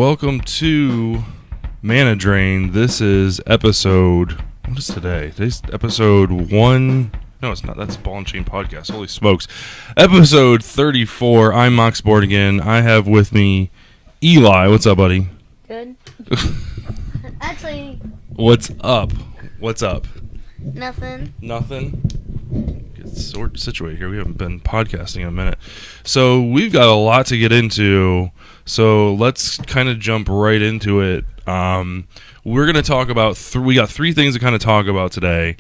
welcome to Mana Drain. This is episode, what is today? Today's episode 1, no it's not, that's Ball and Chain Podcast, holy smokes. Episode 34, I'm Mox Bordigan. I have with me Eli. What's up, buddy? Good. Actually. What's up? What's up? Nothing. Nothing? Get sort situated here. We haven't been podcasting in a minute. So we've got a lot to get into. So let's kind of jump right into it. We're going to talk about we got three things to kind of talk about today.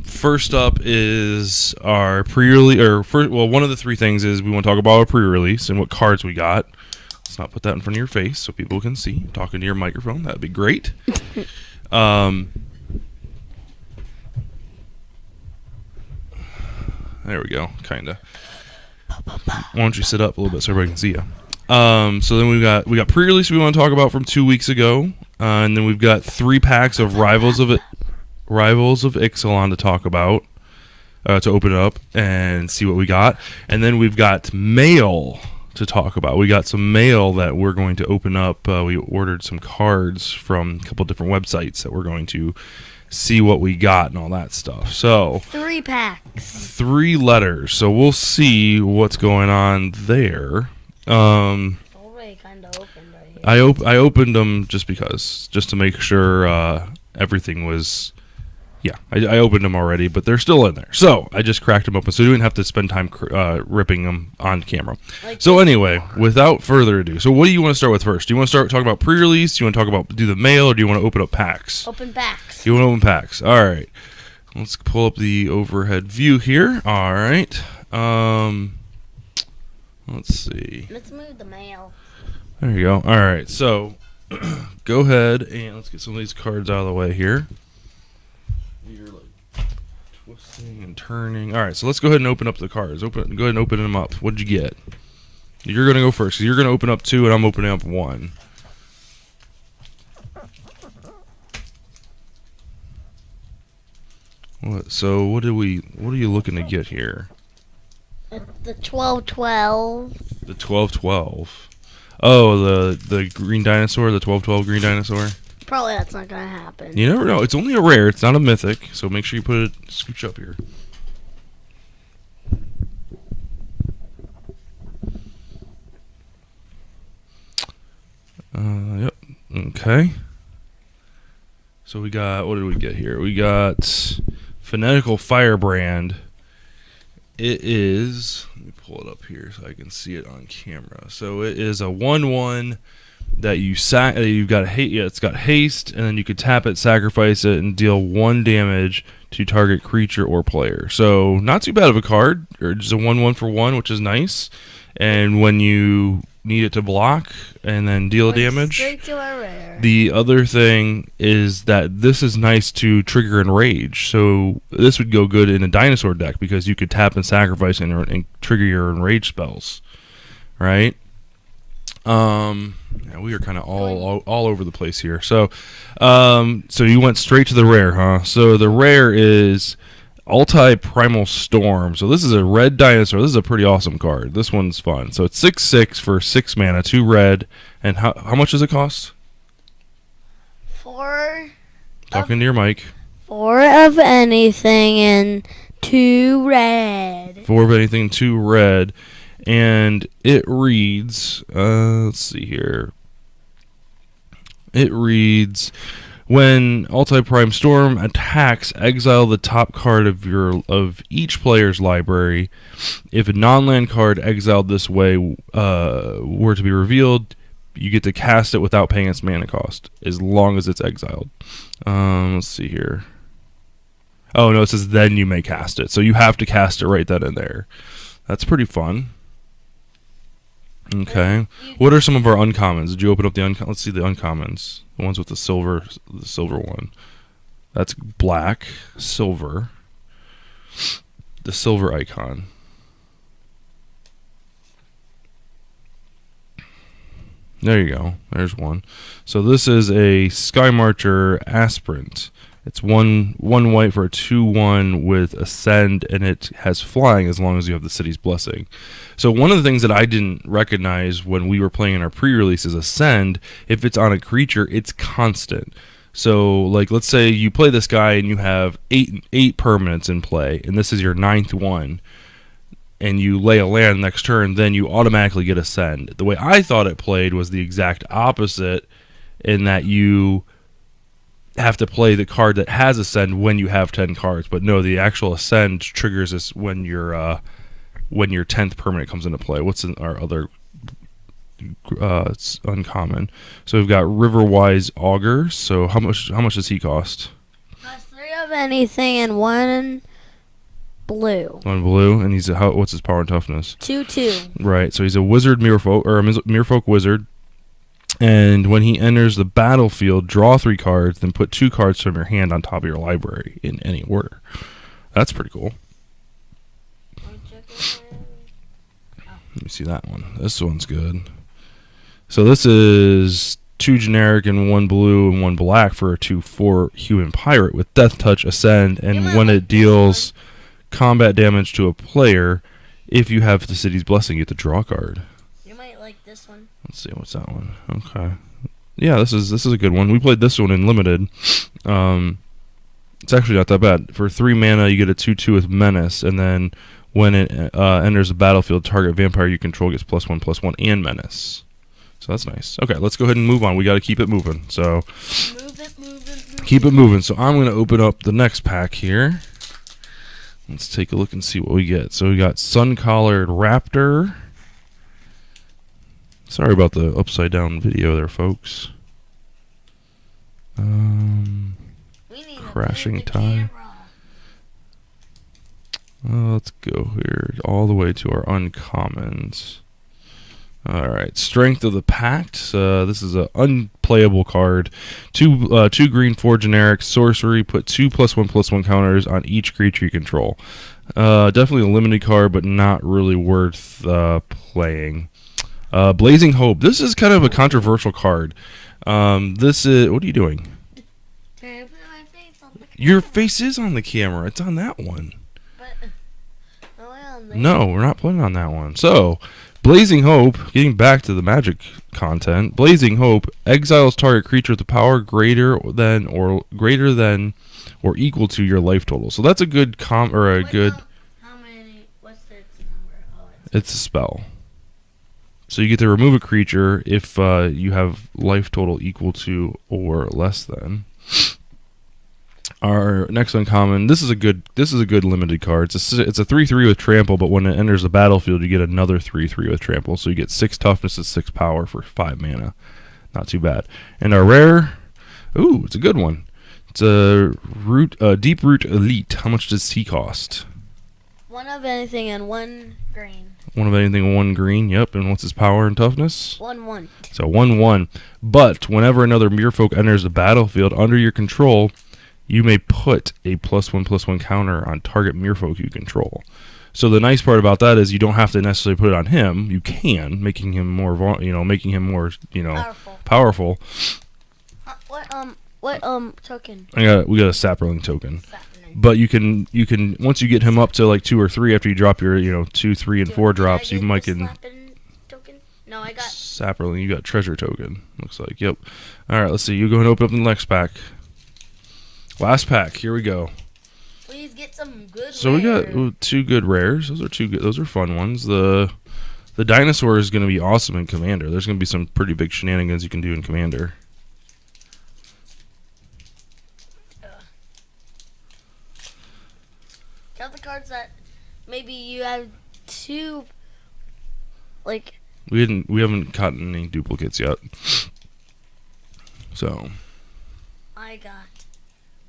First up is our pre-release, one of the three things is we want to talk about our pre-release and what cards we got. Let's not put that in front of your face so people can see. I'm talking to your microphone. That'd be great. There we go, kind of. Why don't you sit up a little bit so everybody can see you? So then we got pre-release we want to talk about from 2 weeks ago, and then we've got 3 packs of Rivals of Ixalan to talk about, to open it up and see what we got, and then we've got mail to talk about. We got some mail that we're going to open up. We ordered some cards from a couple different websites that we're going to see what we got and all that stuff. So 3 packs, 3 letters. So we'll see what's going on there. Already kind of opened right here. I opened them just to make sure everything was. Yeah, I opened them already, but they're still in there. So I just cracked them open, so you didn't have to spend time ripping them on camera. So anyway, without further ado, so what do you want to start with first? Do you want to start talking about pre-release? Do you want to do the mail, or do you want to open up packs? Open packs. You want to open packs? All right. Let's pull up the overhead view here. All right. Let's see. Let's move the mail. There you go. All right. So go ahead and let's get some of these cards out of the way here. You're like twisting and turning. All right. So let's go ahead and open up the cards. Go ahead and open them up. What'd you get? You're going to go first. So you're going to open up 2 and I'm opening up 1. So what are you looking to get here? The 12-12. The 12-12. Oh, the green dinosaur, the 12-12 green dinosaur. Probably that's not gonna happen. You never know. It's only a rare. It's not a mythic. So make sure you put it. Scooch up here. Yep. Okay. So we got. What did we get here? We got Phonetical Firebrand. It is, let me pull it up here so I can see it on camera. So it is a 1/1 that you've got it's got haste, and then you could tap it, sacrifice it, and deal 1 damage to target creature or player. So not too bad of a card, or just a 1/1 for 1, which is nice. And when you need it to block and then deal damage. Straight to a rare. The other thing is that this is nice to trigger Enrage. So this would go good in a dinosaur deck because you could tap and sacrifice and trigger your Enrage spells, right? Yeah, we are kind of all over the place here. So, so you went straight to the rare, huh? So the rare is Primal Storm. So this is a red dinosaur. This is a pretty awesome card. This one's fun. So it's 6/6 for 6 mana, 2 red. And how much does it cost? 4. Talking to your mic. 4 of anything and 2 red. 4 of anything, 2 red. And it reads, let's see here. It reads, when Prime Storm attacks, exile the top card of each player's library. If a non-land card exiled this way were to be revealed, you get to cast it without paying its mana cost, as long as it's exiled. Let's see here. Oh, no, it says then you may cast it. So you have to cast it right then and there. That's pretty fun. Okay. What are some of our uncommons? Did you open up the uncommons? Let's see the uncommons. The ones with the silver one. That's black, silver. The silver icon. There you go. There's one. So this is a Sky Marcher Aspirant. It's one white for a 2/1 with Ascend, and it has flying as long as you have the City's Blessing. So one of the things that I didn't recognize when we were playing in our pre-release is Ascend. If it's on a creature, it's constant. So, like, let's say you play this guy and you have eight permanents in play, and this is your 9th one, and you lay a land next turn, then you automatically get Ascend. The way I thought it played was the exact opposite, in that you have to play the card that has Ascend when you have 10 cards. But no, the actual Ascend triggers this when your 10th permanent comes into play. What's in our other it's uncommon? So we've got Riverwise Augur. So how much does he cost? Cost 3 of anything and 1 blue. 1 blue, and what's his power and toughness? 2/2. Right. So he's a wizard merfolk, or a merfolk wizard. And when he enters the battlefield, draw 3 cards, then put 2 cards from your hand on top of your library in any order. That's pretty cool. Let me see that one. This one's good. So this is 2 generic and 1 blue and 1 black for a 2/4 human pirate with Death Touch, Ascend, and when it deals combat damage to a player, if you have the City's Blessing, you get to draw a card. You might like this one. Let's see, what's that one? Okay. Yeah, this is a good one. We played this one in limited. It's actually not that bad. For 3 mana, you get a 2/2 with Menace, and then when it enters the battlefield, target vampire you control gets +1/+1 and Menace. So that's nice. Okay, let's go ahead and move on. We got to keep it moving. So keep it moving. So I'm going to open up the next pack here. Let's take a look and see what we get. So we got Sun-Collared Raptor. Sorry about the upside down video there, folks. Crashing Tide. Let's go here all the way to our uncommons. Alright, Strength of the Pact. This is an unplayable card. 2 green, 4 generic, sorcery. Put 2 +1/+1 counters on each creature you control. Definitely a limited card, but not really worth playing. Blazing Hope. This is kind of a controversial card. This is... What are you doing? Can I put my face on the camera? Your face is on the camera. It's on that one. But, on the No, we're not playing on that one. So... Blazing Hope, getting back to the Magic content. Blazing Hope exiles target creature with a power greater than or equal to your life total. So that's a good How many? What's its number? Oh, it's a spell. So you get to remove a creature if you have life total equal to or less than. Our next uncommon. This is a good limited card. It's a 3/3 with trample, but when it enters the battlefield, you get another 3/3 with trample. So you get 6 toughness and 6 power for 5 mana. Not too bad. And our rare. Ooh, it's a good one. It's a Deep Root Elite. How much does he cost? 1 of anything and 1 green. 1 of anything, 1 green. Yep. And what's his power and toughness? 1/1. So 1/1. But whenever another merfolk enters the battlefield under your control, you may put a +1/+1 counter on target merfolk you control. So the nice part about that is you don't have to necessarily put it on him. You can, making him more, powerful. What token? We got a Sapperling token. But you can once you get him up to like 2 or 3 after you drop your 2, 3, and 4 drops, you might get token. No, I got Sapperling. You got treasure token. Looks like. Yep. All right. Let's see. You go and open up the next pack. Last pack. Here we go. Please get some good. So we got 2 good rares. Those are 2 good. Those are fun ones. The dinosaur is going to be awesome in Commander. There's going to be some pretty big shenanigans you can do in Commander. Count the cards that maybe you have 2. Like we haven't gotten any duplicates yet. So I got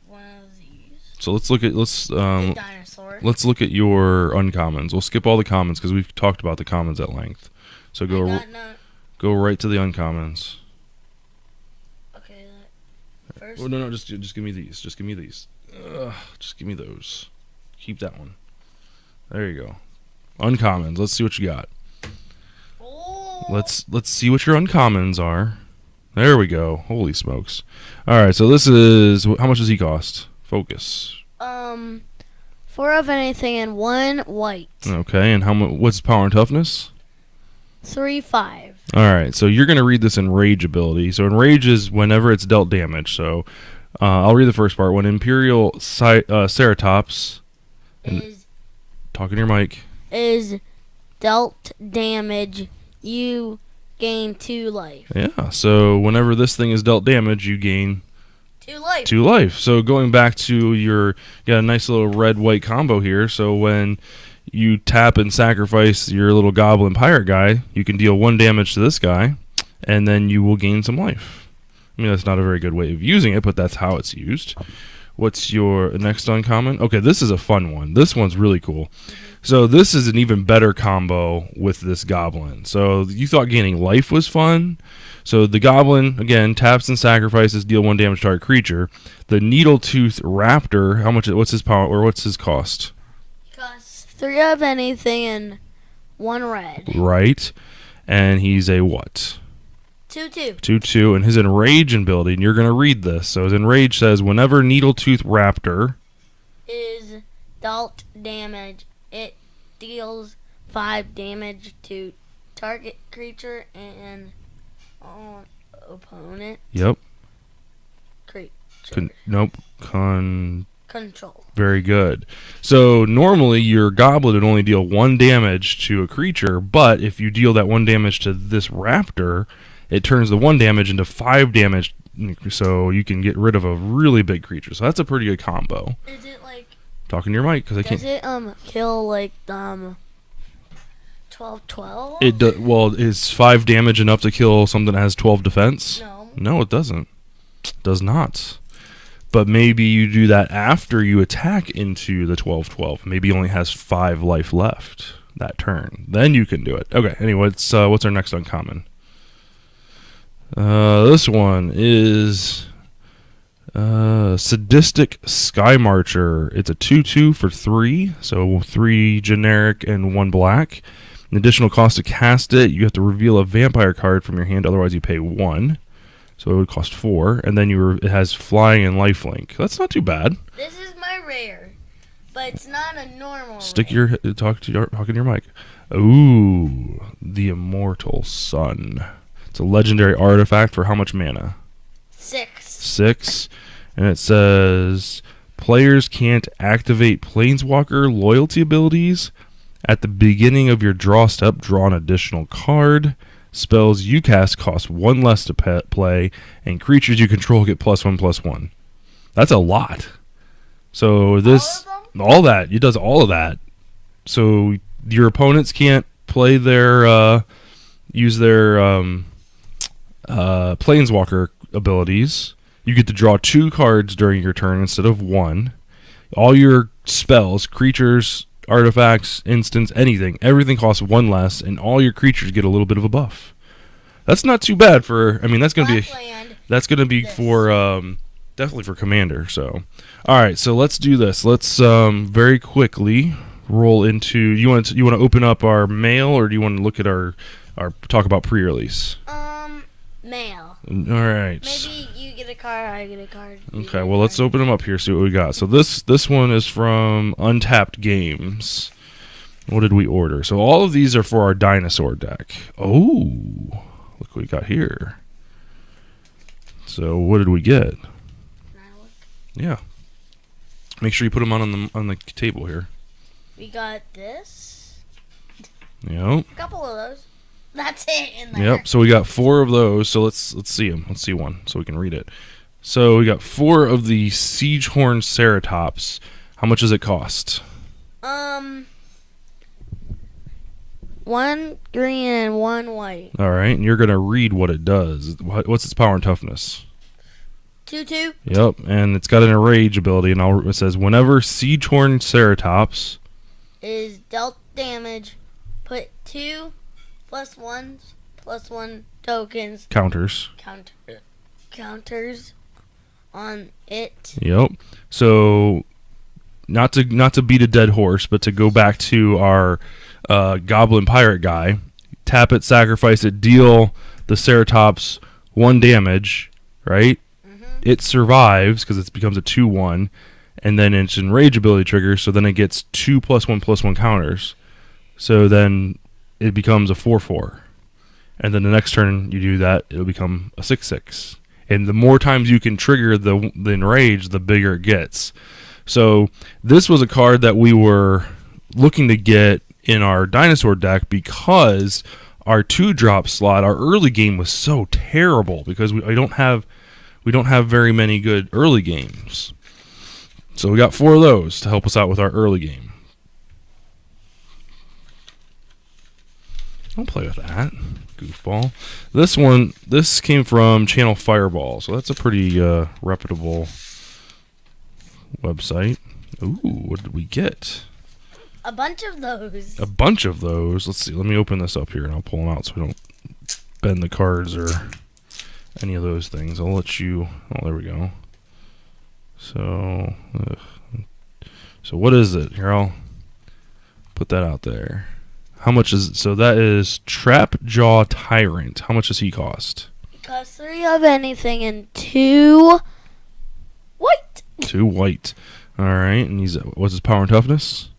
one of these. So let's look at dinosaur. Let's look at your uncommons. We'll skip all the commons because we've talked about the commons at length. So go right to the uncommons. Okay, first. Oh, no, just give me these. Just give me these. Just give me those. Keep that one. There you go. Uncommons. Let's see what you got. Oh. Let's see what your uncommons are. There we go. Holy smokes. All right, so this is how much does he cost? Focus. 4 of anything and 1 white. Okay, and what's power and toughness? 3/5. All right, so you're going to read this Enrage ability. So Enrage is whenever it's dealt damage. So I'll read the first part. When Imperial Ceratops talking to your mic is dealt damage, you gain 2 life. Yeah, so whenever this thing is dealt damage, you gain 2 life. 2 life. So going back to you got a nice little red-white combo here. So when you tap and sacrifice your little goblin pirate guy, you can deal 1 damage to this guy, and then you will gain some life. I mean, that's not a very good way of using it, but that's how it's used. What's your next uncommon? Okay, this is a fun one. This one's really cool. So this is an even better combo with this goblin. So you thought gaining life was fun. So the goblin, again, taps and sacrifices, deal 1 damage to target creature. The Needletooth Raptor, what's his power, or what's his cost? Costs 3 of anything and 1 red. Right. And he's a what? 2/2. 2/2, and his Enrage ability, and you're going to read this. So his Enrage says, whenever Needletooth Raptor is dealt damage, it deals 5 damage to target creature and opponent. Yep. Creature. Nope. Control. Very good. So normally your goblin would only deal 1 damage to a creature, but if you deal that 1 damage to this raptor, it turns the 1 damage into 5 damage, so you can get rid of a really big creature. So that's a pretty good combo. Is it like talking to your mic because I can't. Does it kill like 12/12? It is 5 damage enough to kill something that has 12 defense? No, it doesn't. It does not. But maybe you do that after you attack into the 12/12. Maybe he only has 5 life left that turn. Then you can do it. Okay. Anyway, what's our next uncommon? This one is Sadistic Sky Marcher. It's a 2/2 for 3, so 3 generic and 1 black. An additional cost to cast it, you have to reveal a vampire card from your hand, otherwise you pay 1. So it would cost 4, and then it has flying and lifelink. That's not too bad. This is my rare, but it's not a normal. Talking to your mic. Ooh, the Immortal Sun. It's a legendary artifact for how much mana? 6. 6, and it says players can't activate Planeswalker loyalty abilities. At the beginning of your draw step, draw an additional card. Spells you cast cost 1 less to play, and creatures you control get +1/+1. That's a lot. So this, all that, it does all of that. So your opponents can't play use their Planeswalker abilities. You get to draw 2 cards during your turn instead of 1. All your spells, creatures, artifacts, instants, everything costs 1 less, and all your creatures get a little bit of a buff. That's not too bad for. I mean, that's going to be for definitely for Commander. So, all right, so let's do this. Let's very quickly roll into. You want to open up our mail, or do you want to look at our talk about pre-release? Mail. All right. Maybe you get a card, I get a card. Okay, well, let's open them up here, see what we got. So this one is from Untapped Games. What did we order? So all of these are for our dinosaur deck. Oh, look what we got here. So what did we get? Can I look? Yeah. Make sure you put them on the table here. We got this. Yep. A couple of those. That's it in there. Yep. So we got 4 of those. So let's see them. Let's see one so we can read it. So we got 4 of the Siegehorn Ceratops. How much does it cost? 1 green and 1 white. All right, and you're gonna read what it does. What's its power and toughness? 2/2. Yep, and it's got an Enrage ability, and it says whenever Siegehorn Ceratops is dealt damage, put 2 +1/+1 tokens counters on it. Yep. So not to beat a dead horse, but to go back to our Goblin Pirate guy, tap it, sacrifice it, deal the Ceratops 1 damage, right? Mm-hmm. It survives because it becomes a 2/1, and then its enrage ability triggers, so then it gets 2+1/+1 counters. So then it becomes a 4/4. And then the next turn you do that, it'll become a 6/6. And the more times you can trigger the enrage, the bigger it gets. So this was a card that we were looking to get in our dinosaur deck because our 2-drop slot, our early game was so terrible because we don't have very many good early games. So we got 4 of those to help us out with our early game. Don't play with that, goofball. This came from Channel Fireball, so that's a pretty reputable website. Ooh, what did we get? A bunch of those. A bunch of those. Let's see. Let me open this up here, and I'll pull them out so we don't bend the cards or any of those things. I'll let you... Oh, there we go. So what is it? Here, I'll put that out there. How much is it? So that is Trapjaw Tyrant. How much does he cost? It costs 3 of anything and 2 white. 2 white. All right. And what's his power and toughness?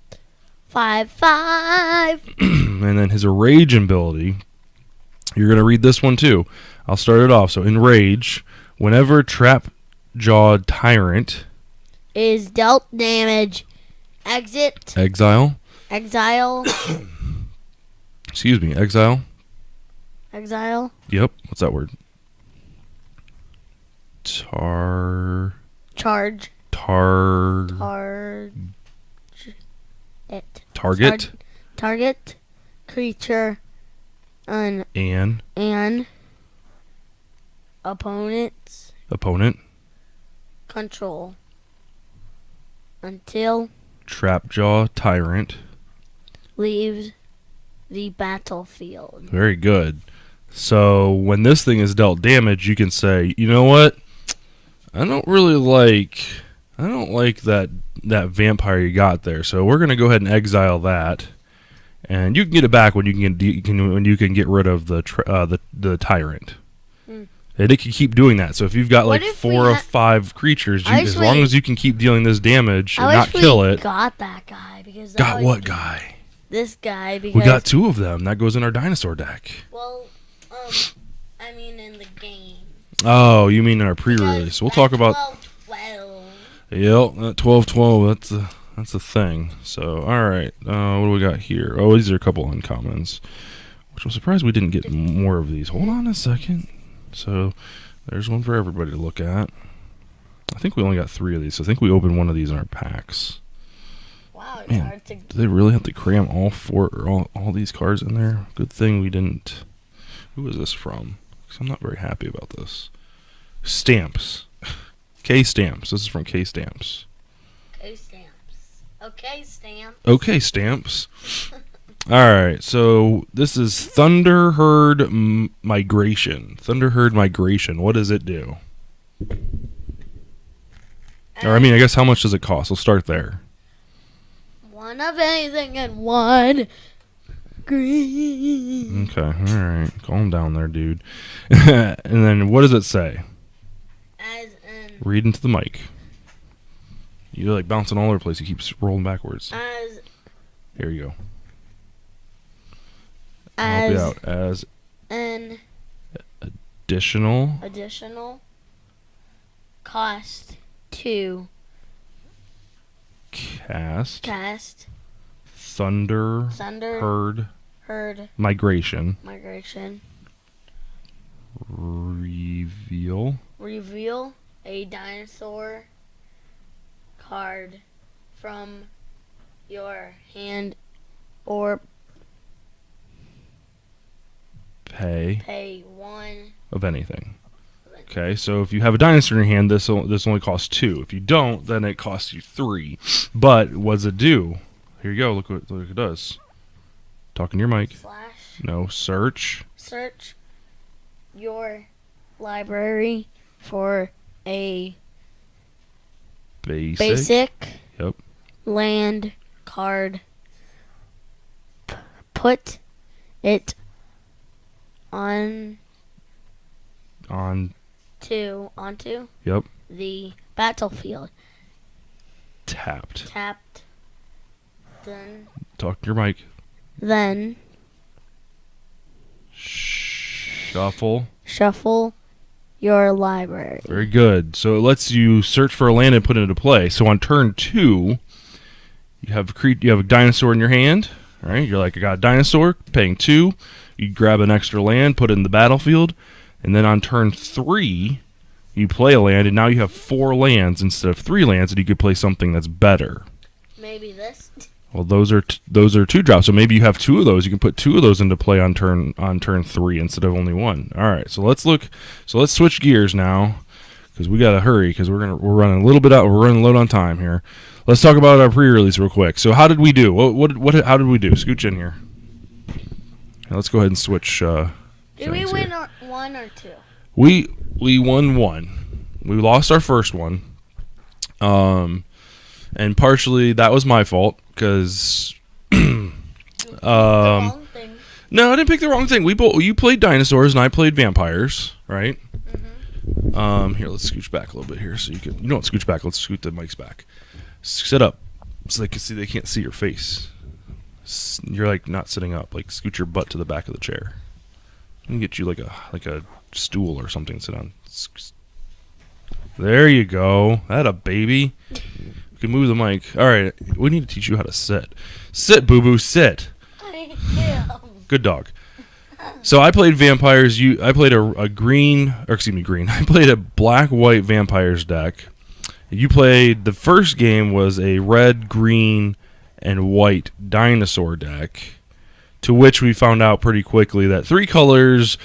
5/5. And then his Enrage ability. You're going to read this one too. I'll start it off. So Enrage, whenever Trapjaw Tyrant is dealt damage, Exile. Excuse me, Exile. Yep. What's that word? Charge. Target creature and opponent control until Trapjaw Tyrant leaves the battlefield. Very good. So when this thing is dealt damage, you can say, you know what? I don't like that vampire you got there. So we're gonna go ahead and exile that, and you can get it back when you can get rid of the tyrant. And it can keep doing that. So if you've got like 4 or 5 creatures, as long as you can keep dealing this damage and not kill it. Got that guy because got what guy? This guy because we got 2 of them. That goes in our dinosaur deck. Well, I mean in the game. Oh, you mean in our pre-release? We'll talk about 12. Yep, that 12/12. That's a thing. So all right, what do we got here? Oh, these are a couple uncommons, which I'm surprised we didn't get more of these. Hold on a second. So there's one for everybody to look at. I think we only got 3 of these. So I think we opened one of these in our packs. Wow, it's Man, hard to... do they really have to cram all 4 or all these cards in there? Good thing we didn't. Who is this from? Because I'm not very happy about this. Stamps. K Stamps. This is from K Stamps. K Stamps. Okay, Stamps. Okay, Stamps. Alright, so this is Thunderherd Migration. Thunderherd Migration. What does it do? Or, I mean, I guess how much does it cost? We'll start there. 1 of anything and 1 green. Okay, alright. Calm down there, dude. And then what does it say? As in... Read into the mic. You're like bouncing all over the place. You keep rolling backwards. As... Here you go. As... Help you out. As... An... Additional... Cost... To... Cast... Thunder... Herd... Migration... Reveal a dinosaur card from your hand or pay 1 of anything. Okay, so if you have a dinosaur in your hand, this only costs 2. If you don't, then it costs you 3. But what does it do? Here you go. Look what it does. Talking to your mic. / No, search your library for a basic yep. land card. Put it onto yep. the battlefield. tapped. Tapped. Then. Talk to your mic. Then. Shuffle. Shuffle your library. Very good. So it lets you search for a land and put it into play. So on turn 2, you have a dinosaur in your hand. All right, you're like, I got a dinosaur, paying 2. You grab an extra land, put it in the battlefield, and then on turn 3, you play a land, and now you have 4 lands instead of 3 lands, and you could play something that's better. Maybe this. Well, those are 2 drops, so maybe you have 2 of those. You can put 2 of those into play on turn 3 instead of only 1. All right, so let's switch gears now because we gotta hurry because we're running a little bit out. We're running low on time here. Let's talk about our pre-release real quick. So how did we do? How did we do? Scooch in here. Now let's go ahead and switch. Did we win 1 or 2? We won 1. We lost our first one. And partially that was my fault because Wrong thing. no, I didn't pick the wrong thing. You played dinosaurs and I played vampires, right? Mm-hmm. Here, let's scooch back a little bit here so you don't scooch back. Let's scoot the mics back. Sit up so they can see. They can't see your face. You're like not sitting up. Like scoot your butt to the back of the chair. Let me get you like a stool or something to sit on. There you go. That a baby. You can move the mic. All right, we need to teach you how to sit. Sit, boo-boo, sit. I am. Good dog. So I played vampires. I played a green. I played a black-white vampires deck. You played the first game was a red, green, and white dinosaur deck. To which we found out pretty quickly that 3 colors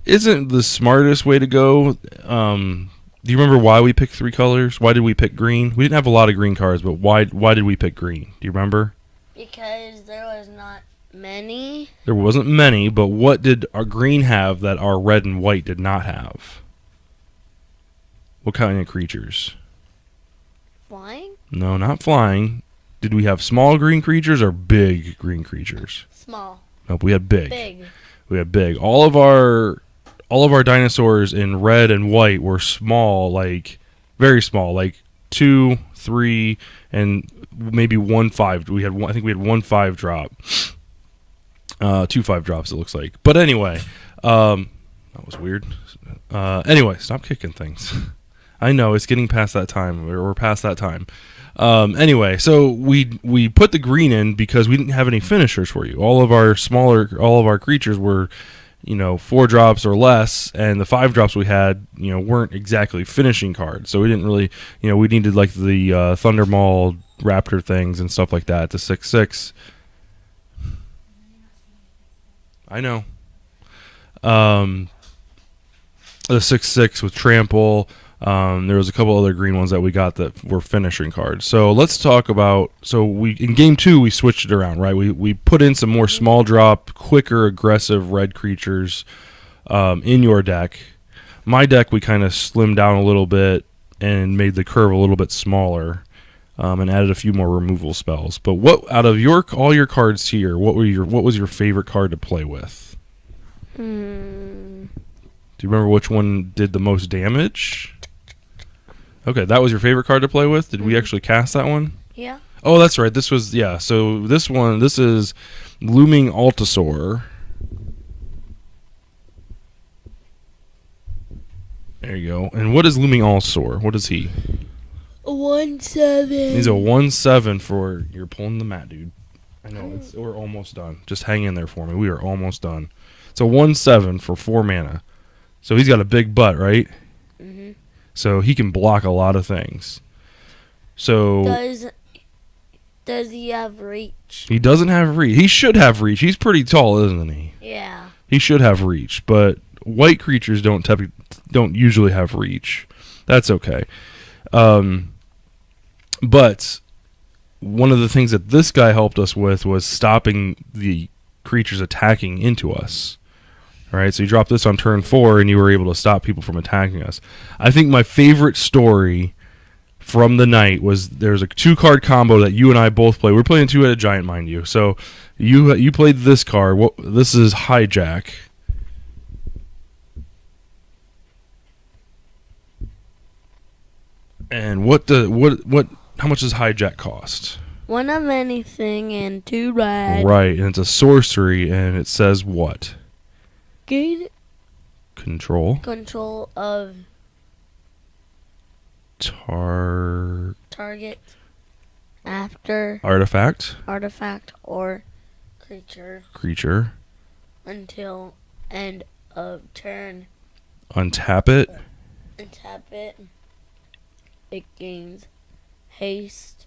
isn't the smartest way to go. Do you remember why we picked 3 colors? Why did we pick green? We didn't have a lot of green cards, but why did we pick green? Do you remember? Because there was not many. There wasn't many, but what did our green have that our red and white did not have? What kind of creatures? Flying? No, not flying. Did we have small green creatures or big green creatures? Small. Nope, we had big. Big. We had big. All of our dinosaurs in red and white were small, like very small, like 2, 3, and maybe 1 5. I think we had 1 5 drop. 2 5 drops it looks like. But anyway, that was weird. Anyway, stop kicking things. I know it's getting past that time. We're past that time. Anyway, so we put the green in because we didn't have any finishers for you. All of our creatures were 4 drops or less, and the 5 drops we had, weren't exactly finishing cards. So we didn't really, we needed like the Thunder Maul Raptor things and stuff like that. The 6/6. I know. The 6/6 with Trample. There was a couple other green ones that we got that were finishing cards. So let's talk about. So in game 2 we switched it around, right? We put in some more small drop, quicker, aggressive red creatures in your deck. My deck we kind of slimmed down a little bit and made the curve a little bit smaller, and added a few more removal spells. But what out of all your cards here, what was your favorite card to play with? Do you remember which one did the most damage? Okay, that was your favorite card to play with? Did we actually cast that one? Yeah. Oh, that's right. This was, yeah. So this is Looming Altasaur. There you go. And what is Looming Altasaur? What is he? A 1/7. He's a 1/7 for, you're pulling the mat, dude. I know, we're almost done. Just hang in there for me. We are almost done. It's a 1/7 for 4 mana. So he's got a big butt, right? Mm-hmm. So he can block a lot of things. So does he have reach? he doesn't have reach. He should have reach. He's pretty tall, isn't he? Yeah. He should have reach, but white creatures don't usually have reach. That's okay. But one of the things that this guy helped us with was stopping the creatures attacking into us. All right, so you dropped this on turn 4, and you were able to stop people from attacking us. I think my favorite story from the night was there's a 2-card combo that you and I both played. We're playing 2-headed giant, mind you. So you played this card. This is Hijack. And what How much does hijack cost? 1 of anything and 2 red. Right, and it's a sorcery, and it says what? Gain Control. control of target after Artifact. artifact or creature until end of turn. Untap it. And tap it. It gains haste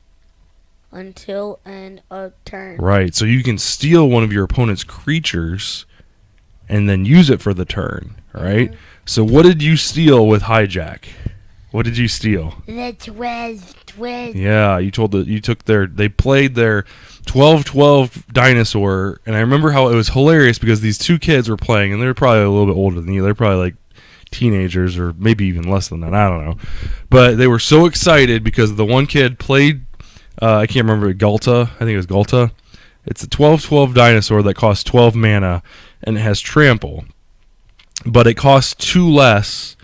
until end of turn. Right, so you can steal one of your opponent's creatures and then use it for the turn, right? Mhm. So what did you steal with hijack? What did you steal? The twist. Yeah, they played their 12-12 dinosaur, and I remember how it was hilarious because these two kids were playing, and they were probably a little bit older than you. They're probably like teenagers or maybe even less than that. I don't know. But they were so excited because the one kid played, I can't remember, Galta. I think it was Galta. It's a 12-12 dinosaur that costs 12 mana, and it has trample. But it costs 2 less,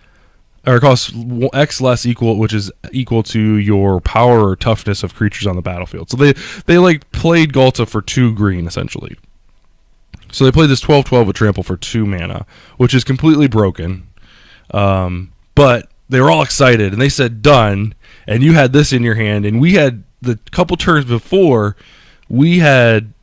or it costs X less equal, which is equal to your power or toughness of creatures on the battlefield. So they like played Galta for 2 green, essentially. So they played this 12-12 with trample for 2 mana, which is completely broken. But they were all excited, and they said done, and you had this in your hand, and we had the couple turns before, we had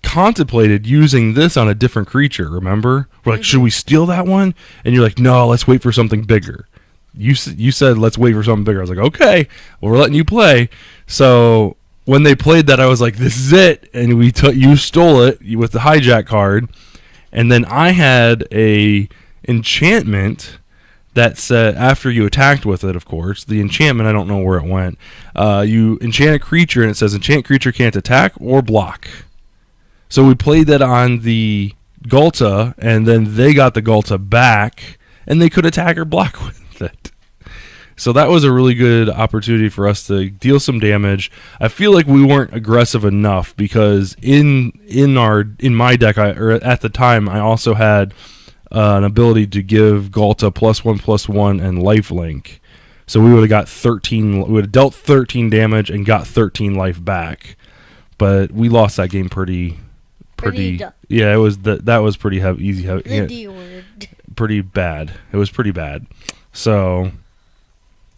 contemplated using this on a different creature, remember? We're like, should we steal that one? And you're like, no, let's wait for something bigger. You said, let's wait for something bigger. I was like, okay, well, we're letting you play. So when they played that, I was like, this is it. And you stole it with the hijack card. And then I had a enchantment that said, after you attacked with it, of course, the enchantment, I don't know where it went. You enchant a creature, and it says, enchant creature can't attack or block. So we played that on the Galta, and then they got the Galta back, and they could attack or block with it. So that was a really good opportunity for us to deal some damage. I feel like we weren't aggressive enough because in my deck, at the time, I also had an ability to give Galta +1/+1 and lifelink. So we would have got 13. We would have dealt 13 damage and got 13 life back. But we lost that game pretty. Yeah, it was that was pretty easy. The D word. Pretty bad. It was pretty bad. So,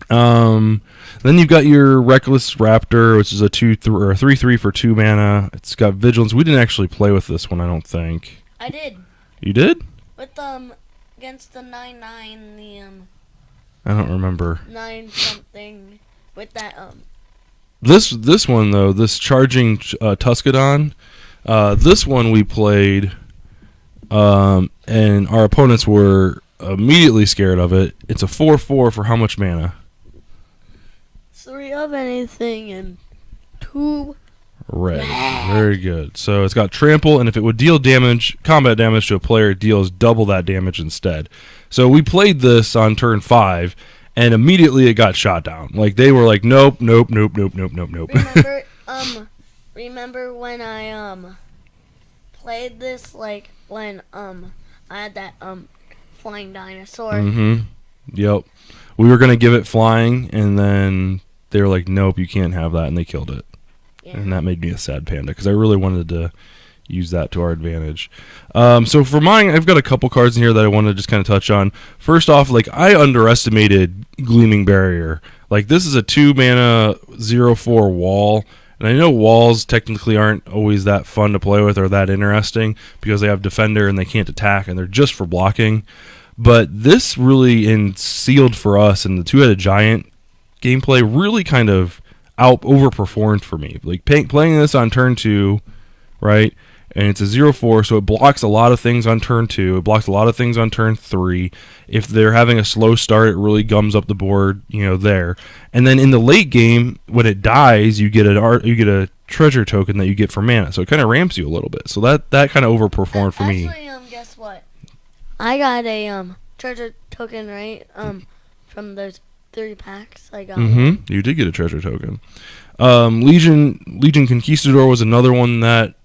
then you've got your Reckless Raptor, which is a 3/3 for 2 mana. It's got Vigilance. We didn't actually play with this one, I don't think. I did. You did? With against the 9/9, the I don't remember. 9 something with that This one though, this charging Tuscadon. This one we played, and our opponents were immediately scared of it. It's a 4/4 for how much mana? 3 of anything and 2 red. Very good. So it's got trample, and if it would deal combat damage to a player, it deals double that damage instead. So we played this on turn 5, and immediately it got shot down. Like they were like, nope. Remember when I played this, like when I had that flying dinosaur? Mm-hmm. Yep. We were gonna give it flying, and then they were like, nope, you can't have that, and they killed it. Yeah. And that made me a sad panda because I really wanted to use that to our advantage. So for mine, I've got a couple cards in here that I want to just kind of touch on. First off, like I underestimated Gleaming Barrier. Like this is a 2 mana 0/4 wall. And I know walls technically aren't always that fun to play with or that interesting because they have defender and they can't attack and they're just for blocking. But this really sealed for us, and the two-headed giant gameplay really kind of overperformed for me. Like playing this on turn 2, right? And it's a 0/4, so it blocks a lot of things on turn 2. It blocks a lot of things on turn 3. If they're having a slow start, it really gums up the board, there. And then in the late game, when it dies, you get a treasure token that you get for mana. So it kind of ramps you a little bit. So that kind of overperformed for me. Actually, guess what? I got a treasure token, right? From those 3 packs I got. Mm-hmm. You did get a treasure token. Legion Conquistador was another one that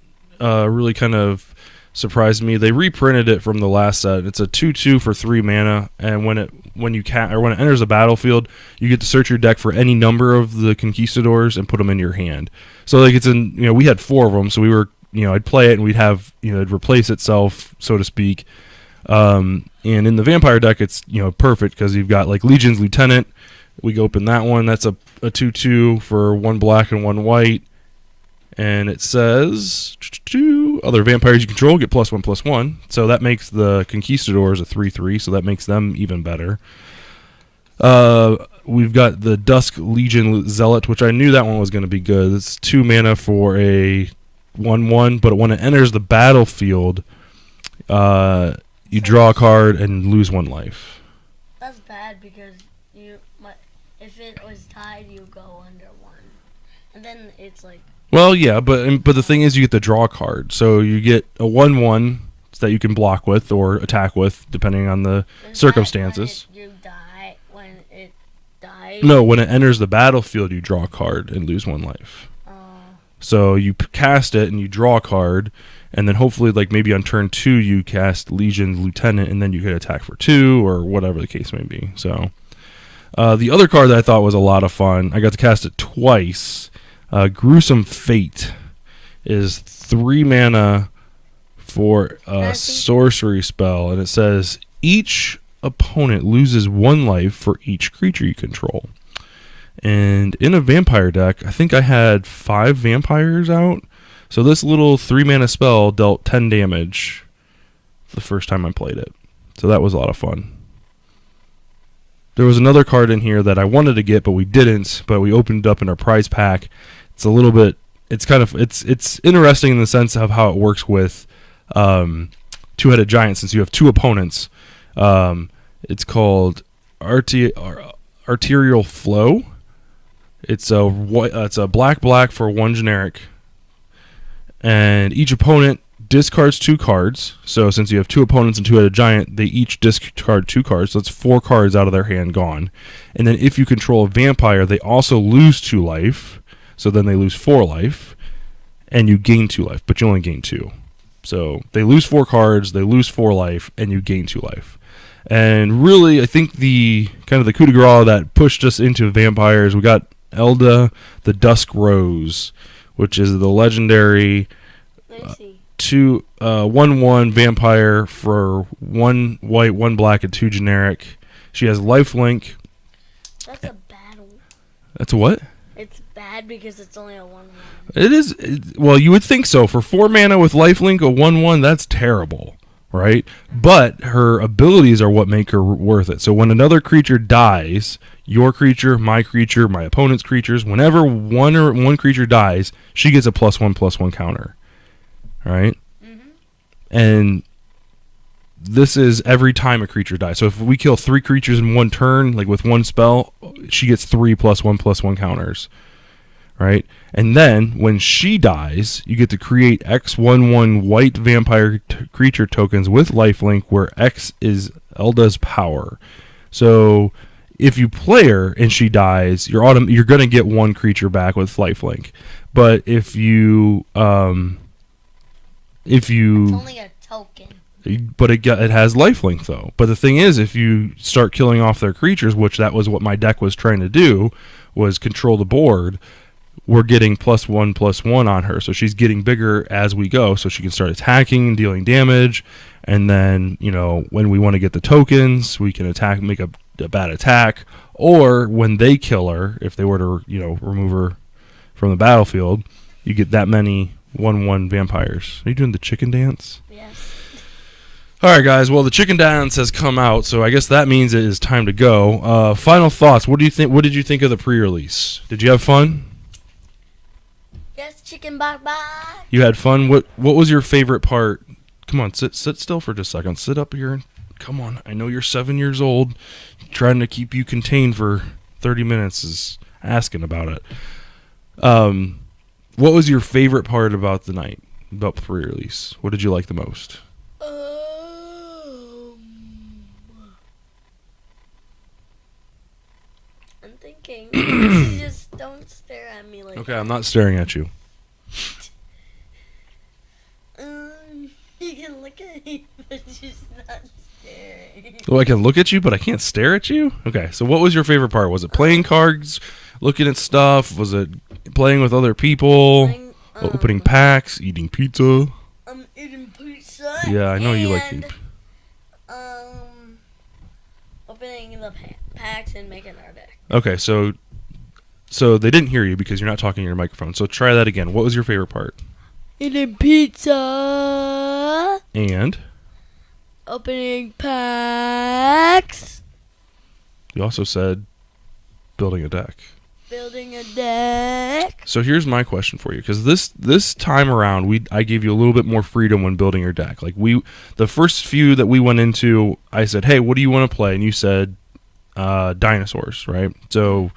really kind of surprised me. They reprinted it from the last set. It's a 2/2 for 3 mana, and when when you when it enters the battlefield, you get to search your deck for any number of the conquistadors and put them in your hand. So like it's in, we had 4 of them, so we were, I'd play it and we'd have, it'd replace itself, so to speak. And in the vampire deck, it's, perfect because you've got like Legion's Lieutenant. We go open that one. That's a 2/2 for 1 black and 1 white. And it says other vampires you control get +1/+1. So that makes the conquistadors a 3/3. So that makes them even better. We've got the Dusk Legion Zealot, which I knew that one was going to be good. It's 2 mana for a 1/1, but when it enters the battlefield, you draw a card and lose 1 life. That's bad because if it was tied, you go under 1, and then it's like. Well, yeah, but the thing is, you get to draw a card, so you get a 1/1 that you can block with or attack with, depending on the circumstances. When it dies? No, when it enters the battlefield, you draw a card and lose 1 life. So you cast it and you draw a card, and then hopefully, like maybe on turn 2, you cast Legion's Lieutenant, and then you could attack for 2 or whatever the case may be. So the other card that I thought was a lot of fun, I got to cast it twice. Gruesome Fate is 3 mana for a sorcery spell, and it says each opponent loses 1 life for each creature you control. And in a vampire deck, I think I had 5 vampires out, so this little 3 mana spell dealt 10 damage the first time I played it. So that was a lot of fun. There was another card in here that I wanted to get, but we didn't. But we opened it up in our prize pack. It's a little bit. It's interesting in the sense of how it works with Two-Headed Giant, since you have 2 opponents. It's called Arterial Flow. It's a black for 1 generic, and each opponent discards 2 cards. So since you have 2 opponents and Two-Headed Giant, they each discard 2 cards. So that's 4 cards out of their hand gone. And then if you control a vampire, they also lose 2 life. So then they lose 4 life, and you gain 2 life, but you only gain 2. So they lose 4 cards, they lose 4 life, and you gain 2 life. And really, I think the kind of the coup de grace that pushed us into vampires, we got Elda the Dusk Rose, which is the legendary 1/1 vampire for 1 white, 1 black, and 2 generic. She has lifelink. That's a battle. That's a what? It's bad because it's only a 1/1. It is. Well, you would think so. For 4 mana with lifelink, a 1/1, that's terrible, right? But her abilities are what make her worth it. So when another creature dies, your creature, my opponent's creatures, whenever one creature dies, she gets a +1/+1 counter. Right? Mm-hmm. And this is every time a creature dies. So if we kill 3 creatures in 1 turn, like with 1 spell, she gets 3 +1/+1 counters. Right? And then when she dies, you get to create X/1/1 white vampire creature tokens with lifelink, where X is Elda's power. So if you play her and she dies, you're going to get 1 creature back with lifelink. But if you it's only a token. But it has lifelink though. But the thing is, if you start killing off their creatures, which that was what my deck was trying to do, was control the board, we're getting +1/+1 on her. So she's getting bigger as we go, so she can start attacking and dealing damage. And then, when we want to get the tokens, we can attack, make a bad attack. Or when they kill her, if they were to, remove her from the battlefield, you get that many 1/1 vampires. Are you doing the chicken dance? Yes. All right, guys. Well, the chicken dance has come out, so I guess that means it is time to go. Final thoughts. What do you think? What did you think of the pre-release? Did you have fun? Yes, chicken bye. You had fun. What was your favorite part? Come on, sit still for just a second. Sit up here. Come on. I know you're 7 years old. Trying to keep you contained for 30 minutes is asking about it. What was your favorite part about the night, about the pre-release? What did you like the most? I'm thinking. Just don't stare at me like Okay, I'm not staring at you. You can look at me, but just not staring. Well, I can look at you, but I can't stare at you? Okay, so what was your favorite part? Was it playing cards, looking at stuff? Was it playing with other people, Playing, opening packs, eating pizza? Eating pizza. Yeah, I know you like and, eating. Opening the packs and making our deck. Okay, so they didn't hear you because you're not talking in your microphone. So try that again. What was your favorite part? Eating pizza. And Opening packs. you also said building a deck. Building a deck. So here's my question for you, because this time around, I gave you a little bit more freedom when building your deck. Like the first few that we went into, I said, "Hey, what do you want to play?" And you said dinosaurs, right? So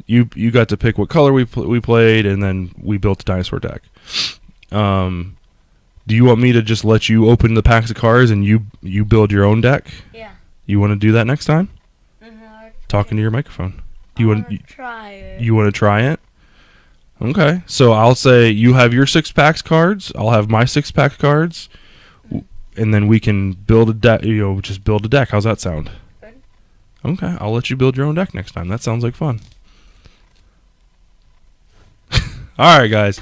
you got to pick what color we played, and then we built a dinosaur deck. Do you want me to just let you open the packs of cards and you build your own deck? Yeah. You want to do that next time? Mm-hmm. Talking to your microphone. I want to try it. You want to try it? Okay. So I'll say you have your 6-pack cards. I'll have my 6-pack cards, and then we can build a deck. Just build a deck. How's that sound? Good. Okay. I'll let you build your own deck next time. That sounds like fun. All right, guys.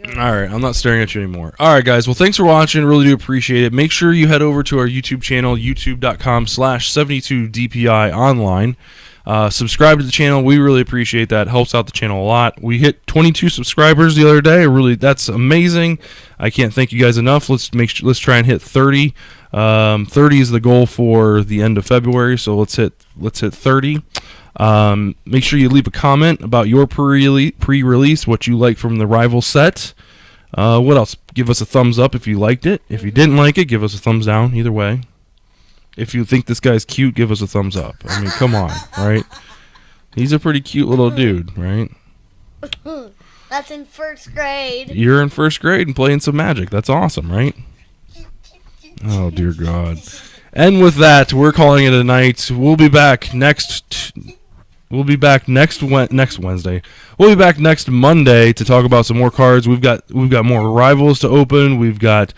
All right, I'm not staring at you anymore. All right, guys. Well, thanks for watching. Really do appreciate it. Make sure you head over to our YouTube channel, youtube.com/72DPI online. Subscribe to the channel. We really appreciate that. Helps out the channel a lot. We hit 22 subscribers the other day. That's amazing. I can't thank you guys enough. Let's try and hit 30. 30 is the goal for the end of February. So let's hit 30. Make sure you leave a comment about your pre-release, what you like from the rival set. What else? Give us a thumbs up if you liked it. If you didn't like it, give us a thumbs down. Either way. If you think this guy's cute, give us a thumbs up. I mean, come on, right? He's a pretty cute little dude, right? That's in first grade. You're in first grade and playing some Magic. That's awesome, right? Oh, dear God. And with that, we're calling it a night. We'll be back next Wednesday. We'll be back next Monday to talk about some more cards. We've got more rivals to open. We've got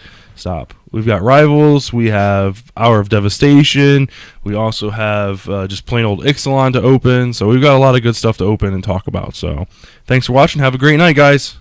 rivals. We have Hour of Devastation. We also have just plain old Ixalan to open. So we've got a lot of good stuff to open and talk about. So thanks for watching. Have a great night, guys.